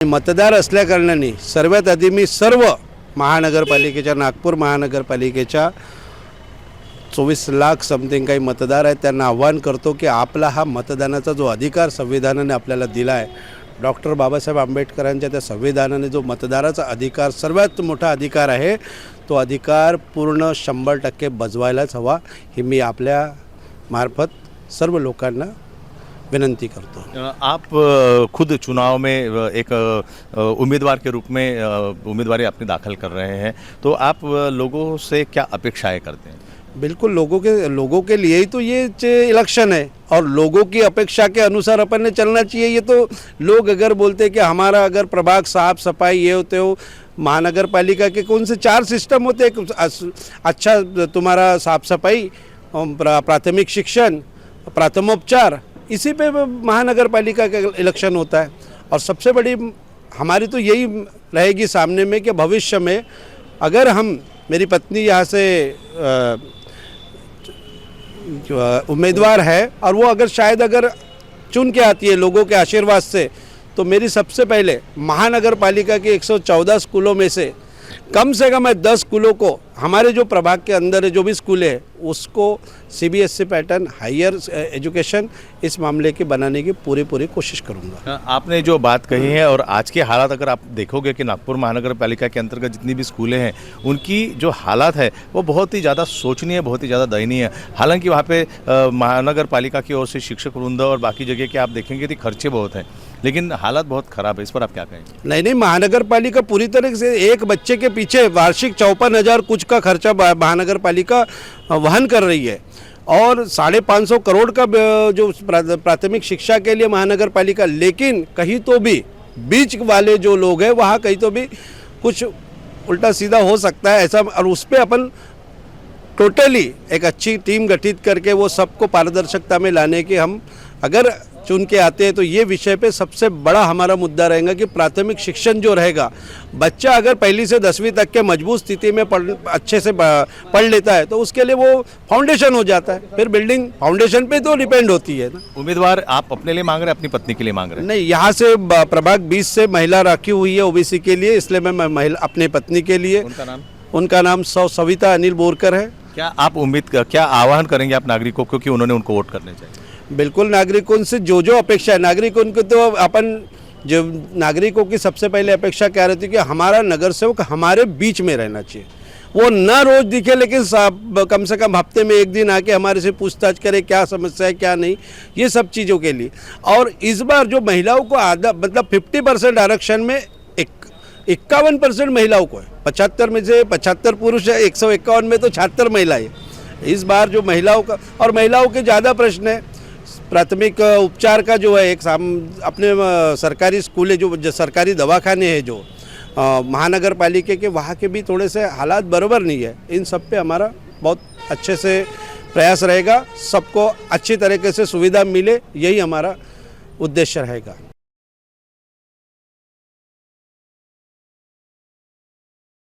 मतदार असल्याकारणाने सर्वात आधी मी सर्व महानगरपालिकेच्या नागपूर महानगरपालिकेच्या 24 लाख समथिंग काही मतदार आहेत त्यांना आव्हान करतो की आपला हा मतदानाचा जो अधिकार संविधानाने आपल्याला दिला आहे, डॉक्टर बाबासाहेब आंबेडकरांच्या त्या संविधानाने जो मतदाराचा अधिकार सर्वात मोठा अधिकार आहे, तो अधिकार पूर्ण 100% बजवायलाच हवा ही मी आपल्या मार्फत सर्व लोकांना विनंती करतो। आप खुद चुनाव में एक उम्मीदवार के रूप में उम्मीदवारी अपनी दाखिल कर रहे हैं, तो आप लोगों से क्या अपेक्षाएं करते हैं? बिल्कुल लोगों के लिए ही तो ये इलेक्शन है और लोगों की अपेक्षा के अनुसार अपन ने चलना चाहिए। ये तो लोग अगर बोलते कि हमारा अगर प्रभाग साफ सफाई ये होते हो, महानगर पालिका के कौन से 4 सिस्टम होते हैं, अच्छा तुम्हारा साफ सफाई, प्राथमिक शिक्षण, प्रथमोपचार, इसी पे महानगर पालिका का इलेक्शन होता है। और सबसे बड़ी हमारी तो यही रहेगी सामने में कि भविष्य में अगर हम, मेरी पत्नी यहाँ से उम्मीदवार है और वो अगर शायद अगर चुन के आती है लोगों के आशीर्वाद से, तो मेरी सबसे पहले महानगर पालिका के 114 स्कूलों में से कम 10 स्कूलों को, हमारे जो प्रभाग के अंदर जो भी स्कूल है उसको CBSE पैटर्न हायर एजुकेशन इस मामले के बनाने की पूरी कोशिश करूंगा। आपने जो बात कही है और आज के हालात अगर आप देखोगे कि नागपुर महानगर पालिका के अंतर्गत जितनी भी स्कूलें हैं उनकी जो हालात है वो बहुत ही ज़्यादा शोचनीय, बहुत ही ज़्यादा दयनीय है। हालांकि वहाँ पे महानगर पालिका की ओर से शिक्षक वृंद और बाकी जगह के आप देखेंगे कि खर्चे बहुत हैं, लेकिन हालात बहुत ख़राब है। इस पर आप क्या कहेंगे? नहीं, महानगर पालिका पूरी तरह से एक बच्चे के पीछे वार्षिक 54,000 कुछ का खर्चा महानगर पालिका वहन कर रही है और 550 करोड़ का जो प्राथमिक शिक्षा के लिए महानगर पालिका, लेकिन कहीं तो भी बीच वाले जो लोग हैं वहाँ कहीं तो भी कुछ उल्टा सीधा हो सकता है ऐसा, और उस पर अपन टोटली एक अच्छी टीम गठित करके वो सबको पारदर्शिता में लाने के हम अगर चुन के आते हैं तो ये विषय पे सबसे बड़ा हमारा मुद्दा रहेगा कि प्राथमिक शिक्षण जो रहेगा, बच्चा अगर पहली से 10वीं तक के मजबूत स्थिति में अच्छे से पढ़ लेता है तो उसके लिए वो फाउंडेशन हो जाता है, फिर बिल्डिंग फाउंडेशन पे तो डिपेंड होती है ना। उम्मीदवार आप अपने लिए मांग रहे हैं, अपनी पत्नी के लिए मांग रहे हैं? नहीं, यहाँ से प्रभाग 20 से महिला रखी हुई है OBC के लिए, इसलिए मैं महिला अपनी पत्नी के लिए। उनका नाम सविता अनिल बोरकर है। क्या आप क्या आह्वान करेंगे आप नागरिकों को कि उन्होंने उनको वोट करने चाहिए? बिल्कुल, नागरिकों से जो अपेक्षा है, नागरिकों को तो अपन जो नागरिकों की सबसे पहले अपेक्षा क्या रहती है कि हमारा नगर सेवक हमारे बीच में रहना चाहिए। वो ना रोज दिखे लेकिन कम से कम हफ्ते में एक दिन आके हमारे से पूछताछ करे क्या समस्या है क्या नहीं, ये सब चीज़ों के लिए। और इस बार जो महिलाओं को आधा मतलब 50% आरक्षण में 51% महिलाओं को है, 75 में से 75 पुरुष है, 151 में तो 76 महिलाएं। इस बार जो महिलाओं का, और महिलाओं के ज़्यादा प्रश्न है प्राथमिक उपचार का जो है, एक अपने सरकारी स्कूलें जो सरकारी दवाखाने हैं जो महानगर पालिका के, वहाँ के भी थोड़े से हालात बराबर नहीं है। इन सब पे हमारा बहुत अच्छे से प्रयास रहेगा, सबको अच्छी तरीके से सुविधा मिले, यही हमारा उद्देश्य रहेगा।